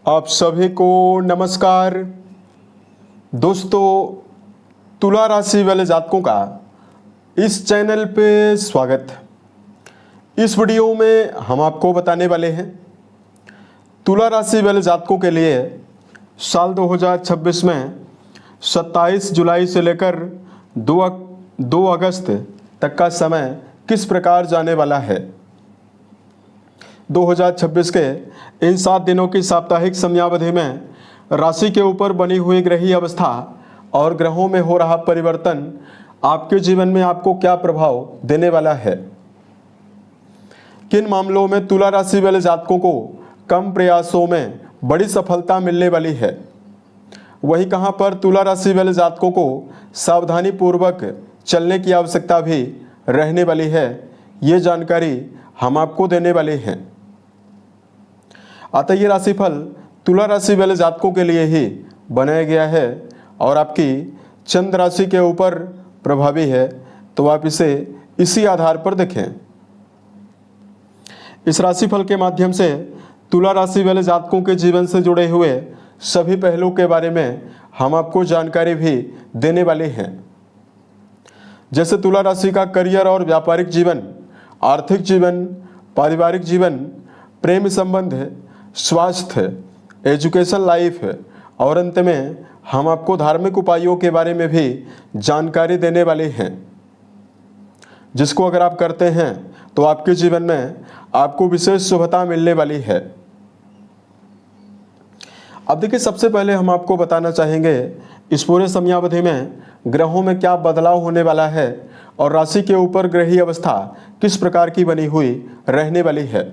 आप सभी को नमस्कार। दोस्तों, तुला राशि वाले जातकों का इस चैनल पे स्वागत। इस वीडियो में हम आपको बताने वाले हैं तुला राशि वाले जातकों के लिए साल 2026 में 27 जुलाई से लेकर 2 अगस्त तक का समय किस प्रकार जाने वाला है। 2026 के इन 7 दिनों की साप्ताहिक समयावधि में राशि के ऊपर बनी हुई ग्रहीय अवस्था और ग्रहों में हो रहा परिवर्तन आपके जीवन में आपको क्या प्रभाव देने वाला है। किन मामलों में तुला राशि वाले जातकों को कम प्रयासों में बड़ी सफलता मिलने वाली है, वहीं कहां पर तुला राशि वाले जातकों को सावधानी पूर्वक चलने की आवश्यकता भी रहने वाली है, ये जानकारी हम आपको देने वाले हैं। अतः ये राशिफल तुला राशि वाले जातकों के लिए ही बनाया गया है और आपकी चंद्र राशि के ऊपर प्रभावी है, तो आप इसे इसी आधार पर देखें। इस राशिफल के माध्यम से तुला राशि वाले जातकों के जीवन से जुड़े हुए सभी पहलुओं के बारे में हम आपको जानकारी भी देने वाले हैं। जैसे तुला राशि का करियर और व्यापारिक जीवन, आर्थिक जीवन, पारिवारिक जीवन, प्रेम संबंध, स्वास्थ्य, एजुकेशन लाइफ और अंत में हम आपको धार्मिक उपायों के बारे में भी जानकारी देने वाले हैं, जिसको अगर आप करते हैं तो आपके जीवन में आपको विशेष शुभता मिलने वाली है। अब देखिए, सबसे पहले हम आपको बताना चाहेंगे इस पूरे समयावधि में ग्रहों में क्या बदलाव होने वाला है और राशि के ऊपर ग्रहीय अवस्था किस प्रकार की बनी हुई रहने वाली है।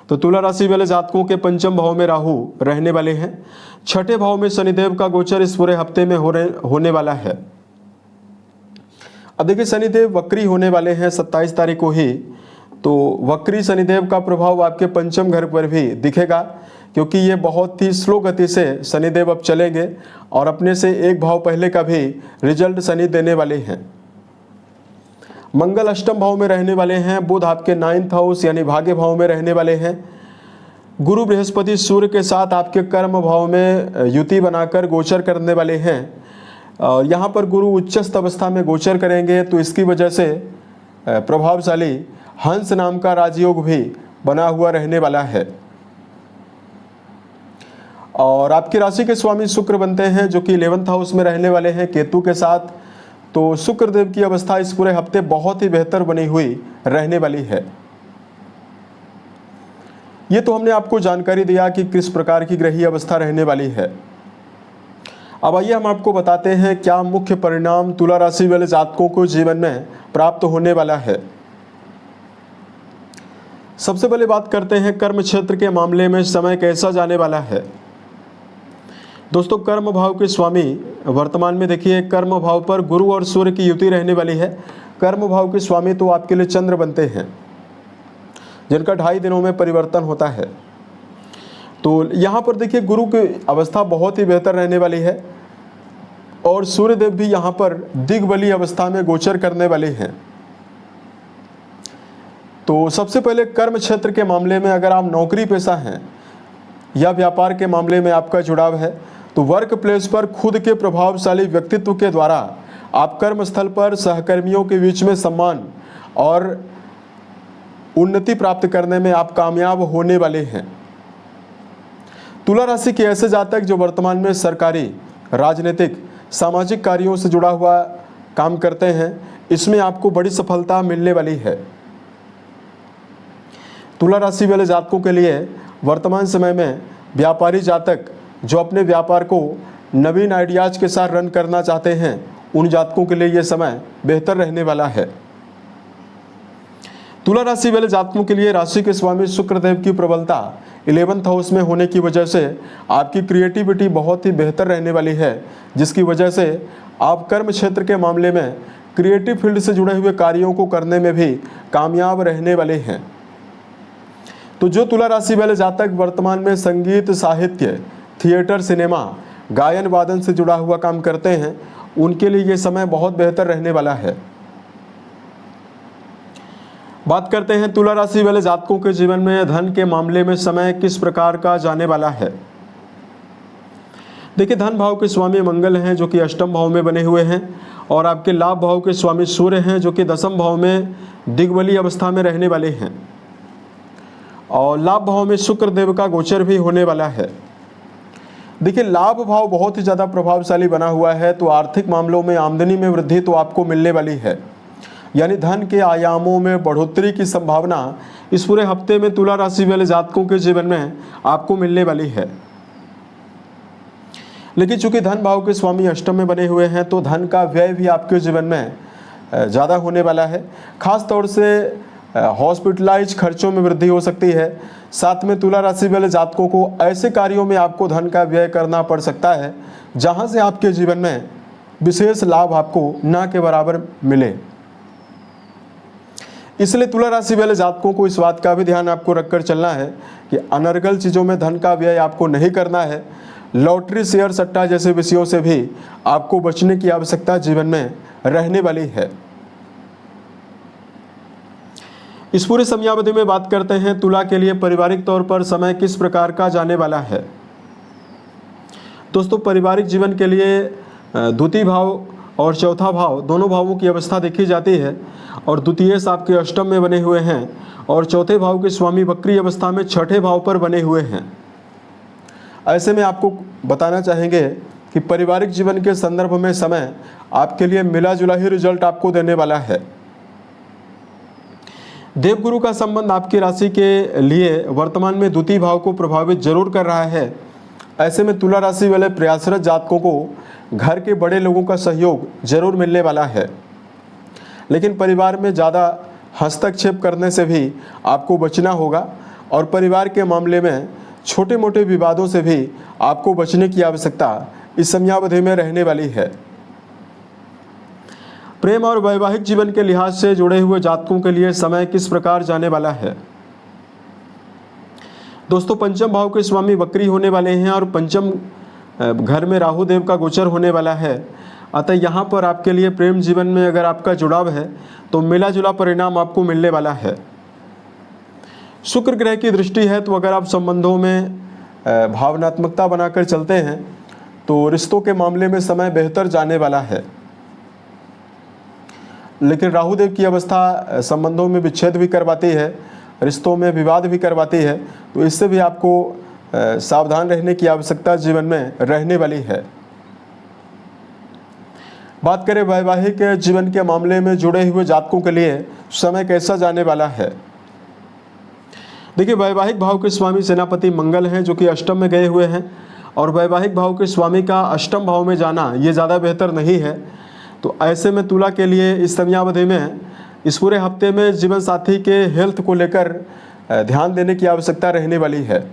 तो तुला राशि वाले जातकों के पंचम भाव में राहु रहने वाले हैं। छठे भाव में शनिदेव का गोचर इस पूरे हफ्ते में होने वाला है। अब देखिए, शनिदेव वक्री होने वाले हैं 27 तारीख को ही, तो वक्री शनिदेव का प्रभाव आपके पंचम घर पर भी दिखेगा, क्योंकि ये बहुत ही स्लो गति से शनिदेव अब चलेंगे और अपने से एक भाव पहले का भी रिजल्ट शनि देने वाले हैं। मंगल अष्टम भाव में रहने वाले हैं। बुध आपके 9th हाउस यानी भाग्य भाव में रहने वाले हैं। गुरु बृहस्पति सूर्य के साथ आपके कर्म भाव में युति बनाकर गोचर करने वाले हैं। यहाँ पर गुरु उच्चस्थ अवस्था में गोचर करेंगे, तो इसकी वजह से प्रभावशाली हंस नाम का राजयोग भी बना हुआ रहने वाला है। और आपकी राशि के स्वामी शुक्र बनते हैं, जो कि 11th हाउस में रहने वाले हैं केतु के साथ। तो शुक्रदेव की अवस्था इस पूरे हफ्ते बहुत ही बेहतर बनी हुई रहने वाली है। ये तो हमने आपको जानकारी दिया कि किस प्रकार की ग्रहीय अवस्था रहने वाली है। अब आइए हम आपको बताते हैं क्या मुख्य परिणाम तुला राशि वाले जातकों को जीवन में प्राप्त होने वाला है। सबसे पहले बात करते हैं कर्म क्षेत्र के मामले में समय कैसा जाने वाला है। दोस्तों, कर्म भाव के स्वामी वर्तमान में देखिए कर्म भाव पर गुरु और सूर्य की युति रहने वाली है। कर्म भाव के स्वामी तो आपके लिए चंद्र बनते हैं, जिनका 2.5 दिनों में परिवर्तन होता है। तो यहाँ पर देखिए गुरु की अवस्था बहुत ही बेहतर रहने वाली है और सूर्यदेव भी यहाँ पर दिग्बली अवस्था में गोचर करने वाले हैं। तो सबसे पहले कर्म क्षेत्र के मामले में अगर आप नौकरी पेशा हैं या व्यापार के मामले में आपका जुड़ाव है, तो वर्क प्लेस पर खुद के प्रभावशाली व्यक्तित्व के द्वारा आप कर्मस्थल पर सहकर्मियों के बीच में सम्मान और उन्नति प्राप्त करने में आप कामयाब होने वाले हैं। तुला राशि के ऐसे जातक जो वर्तमान में सरकारी, राजनीतिक, सामाजिक कार्यों से जुड़ा हुआ काम करते हैं, इसमें आपको बड़ी सफलता मिलने वाली है। तुला राशि वाले जातकों के लिए वर्तमान समय में व्यापारी जातक जो अपने व्यापार को नवीन आइडियाज के साथ रन करना चाहते हैं, उन जातकों के लिए यह समय बेहतर रहने वाला है। तुला राशि वाले जातकों के लिए राशि के स्वामी शुक्रदेव की प्रबलता 11th हाउस में होने की वजह से आपकी क्रिएटिविटी बहुत ही बेहतर रहने वाली है, जिसकी वजह से आप कर्म क्षेत्र के मामले में क्रिएटिव फील्ड से जुड़े हुए कार्यों को करने में भी कामयाब रहने वाले हैं। तो जो तुला राशि वाले जातक वर्तमान में संगीत, साहित्य, थिएटर, सिनेमा, गायन वादन से जुड़ा हुआ काम करते हैं, उनके लिए ये समय बहुत बेहतर रहने वाला है। बात करते हैं तुला राशि वाले जातकों के जीवन में धन के मामले में समय किस प्रकार का जाने वाला है। देखिए, धन भाव के स्वामी मंगल हैं जो कि अष्टम भाव में बने हुए हैं, और आपके लाभ भाव के स्वामी सूर्य हैं जो कि दसम भाव में दिग्बली अवस्था में रहने वाले हैं, और लाभ भाव में शुक्र देव का गोचर भी होने वाला है। देखिए, लाभ भाव बहुत ही ज़्यादा प्रभावशाली बना हुआ है, तो आर्थिक मामलों में आमदनी में वृद्धि तो आपको मिलने वाली है, यानी धन के आयामों में बढ़ोतरी की संभावना इस पूरे हफ्ते में तुला राशि वाले जातकों के जीवन में आपको मिलने वाली है। लेकिन चूंकि धन भाव के स्वामी अष्टम में बने हुए हैं, तो धन का व्यय भी आपके जीवन में ज़्यादा होने वाला है। खास तौर से हॉस्पिटलाइज खर्चों में वृद्धि हो सकती है। साथ में तुला राशि वाले जातकों को ऐसे कार्यों में आपको धन का व्यय करना पड़ सकता है जहां से आपके जीवन में विशेष लाभ आपको ना के बराबर मिले। इसलिए तुला राशि वाले जातकों को इस बात का भी ध्यान आपको रखकर चलना है कि अनर्गल चीज़ों में धन का व्यय आपको नहीं करना है। लॉटरी, शेयर सट्टा जैसे विषयों से भी आपको बचने की आवश्यकता जीवन में रहने वाली है। इस पूरे समयावधि में बात करते हैं तुला के लिए पारिवारिक तौर पर समय किस प्रकार का जाने वाला है। दोस्तों, पारिवारिक जीवन के लिए द्वितीय भाव और चौथा भाव दोनों भावों की अवस्था देखी जाती है, और द्वितीय आपके अष्टम में बने हुए हैं, और चौथे भाव के स्वामी वक्री अवस्था में छठे भाव पर बने हुए हैं। ऐसे में आपको बताना चाहेंगे कि पारिवारिक जीवन के संदर्भ में समय आपके लिए मिला जुला ही रिजल्ट आपको देने वाला है। देवगुरु का संबंध आपकी राशि के लिए वर्तमान में द्वितीय भाव को प्रभावित जरूर कर रहा है। ऐसे में तुला राशि वाले प्रयासरत जातकों को घर के बड़े लोगों का सहयोग जरूर मिलने वाला है, लेकिन परिवार में ज़्यादा हस्तक्षेप करने से भी आपको बचना होगा, और परिवार के मामले में छोटे मोटे विवादों से भी आपको बचने की आवश्यकता इस समयावधि में रहने वाली है। प्रेम और वैवाहिक जीवन के लिहाज से जुड़े हुए जातकों के लिए समय किस प्रकार जाने वाला है। दोस्तों, पंचम भाव के स्वामी वक्री होने वाले हैं, और पंचम घर में राहु देव का गोचर होने वाला है। अतः यहाँ पर आपके लिए प्रेम जीवन में अगर आपका जुड़ाव है तो मिला जुला परिणाम आपको मिलने वाला है। शुक्र ग्रह की दृष्टि है, तो अगर आप संबंधों में भावनात्मकता बनाकर चलते हैं तो रिश्तों के मामले में समय बेहतर जाने वाला है। लेकिन राहु देव की अवस्था संबंधों में विच्छेद भी करवाती है, रिश्तों में विवाद भी करवाती है, तो इससे भी आपको सावधान रहने की आवश्यकता जीवन में रहने वाली है। बात करें वैवाहिक जीवन के मामले में जुड़े हुए जातकों के लिए समय कैसा जाने वाला है। देखिए, वैवाहिक भाव के स्वामी सेनापति मंगल हैं जो कि अष्टम में गए हुए हैं, और वैवाहिक भाव के स्वामी का अष्टम भाव में जाना ये ज़्यादा बेहतर नहीं है। तो ऐसे में तुला के लिए इस समयावधि में इस पूरे हफ्ते में जीवन साथी के हेल्थ को लेकर ध्यान देने की आवश्यकता रहने वाली है।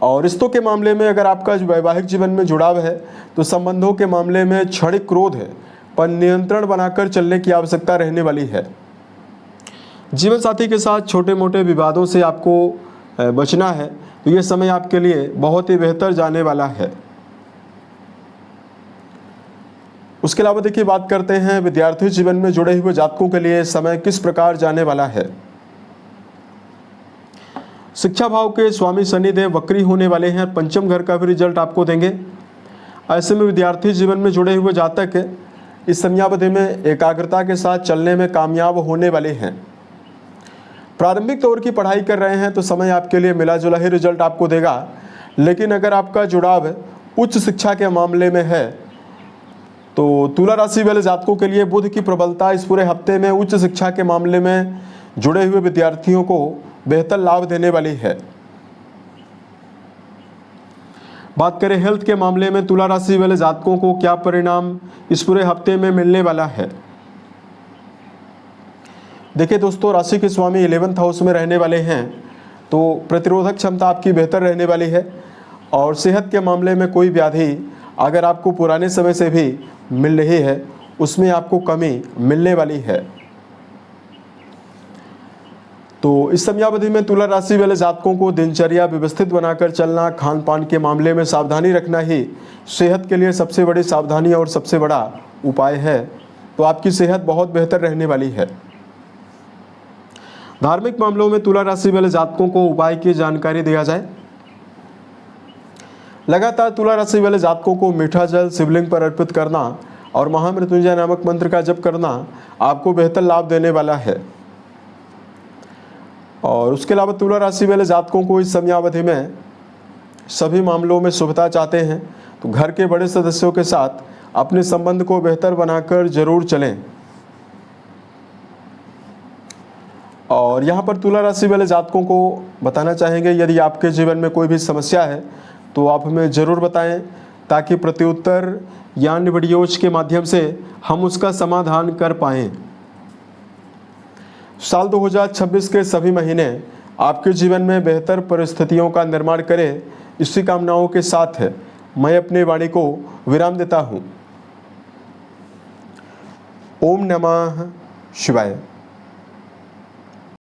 और रिश्तों के मामले में अगर आपका वैवाहिक जीवन में जुड़ाव है तो संबंधों के मामले में क्षणिक क्रोध है पर नियंत्रण बनाकर चलने की आवश्यकता रहने वाली है। जीवन साथी के साथ छोटे मोटे विवादों से आपको बचना है, तो ये समय आपके लिए बहुत ही बेहतर जाने वाला है। उसके अलावा देखिए, बात करते हैं विद्यार्थी जीवन में जुड़े हुए जातकों के लिए समय किस प्रकार जाने वाला है। शिक्षा भाव के स्वामी शनिदेव वक्री होने वाले हैं, पंचम घर का भी रिजल्ट आपको देंगे। ऐसे में विद्यार्थी जीवन में जुड़े हुए जातक इस समयावधि में एकाग्रता के साथ चलने में कामयाब होने वाले हैं। प्रारंभिक तौर की पढ़ाई कर रहे हैं तो समय आपके लिए मिला जुला ही रिजल्ट आपको देगा, लेकिन अगर आपका जुड़ाव उच्च शिक्षा के मामले में है तो तुला राशि वाले जातकों के लिए बुध की प्रबलता इस पूरे हफ्ते में उच्च शिक्षा के मामले में जुड़े हुए विद्यार्थियों को बेहतर लाभ देने वाली है। बात करें हेल्थ के मामले में तुला राशि वाले जातकों को क्या परिणाम इस पूरे हफ्ते में मिलने वाला है। देखिए दोस्तों, राशि के स्वामी 11th हाउस में रहने वाले हैं, तो प्रतिरोधक क्षमता आपकी बेहतर रहने वाली है, और सेहत के मामले में कोई व्याधि अगर आपको पुराने समय से भी मिल रही है उसमें आपको कमी मिलने वाली है। तो इस समयावधि में तुला राशि वाले जातकों को दिनचर्या व्यवस्थित बनाकर चलना, खान पान के मामले में सावधानी रखना ही सेहत के लिए सबसे बड़ी सावधानी और सबसे बड़ा उपाय है। तो आपकी सेहत बहुत बेहतर रहने वाली है। धार्मिक मामलों में तुला राशि वाले जातकों को उपाय की जानकारी दिया जाए। लगातार तुला राशि वाले जातकों को मीठा जल शिवलिंग पर अर्पित करना और महामृत्युंजय नामक मंत्र का जप करना आपको बेहतर लाभ देने वाला है। और उसके अलावा तुला राशि वाले जातकों को इस समयावधि में सभी मामलों में शुभता चाहते हैं तो घर के बड़े सदस्यों के साथ अपने संबंध को बेहतर बनाकर जरूर चलें। और यहाँ पर तुला राशि वाले जातकों को बताना चाहेंगे, यदि आपके जीवन में कोई भी समस्या है तो आप हमें ज़रूर बताएं ताकि प्रत्युत्तर या अन्य वीडियोज के माध्यम से हम उसका समाधान कर पाएँ। साल 2026 के सभी महीने आपके जीवन में बेहतर परिस्थितियों का निर्माण करें, इसी कामनाओं के साथ मैं अपनी वाणी को विराम देता हूँ। ओम नमः शिवाय।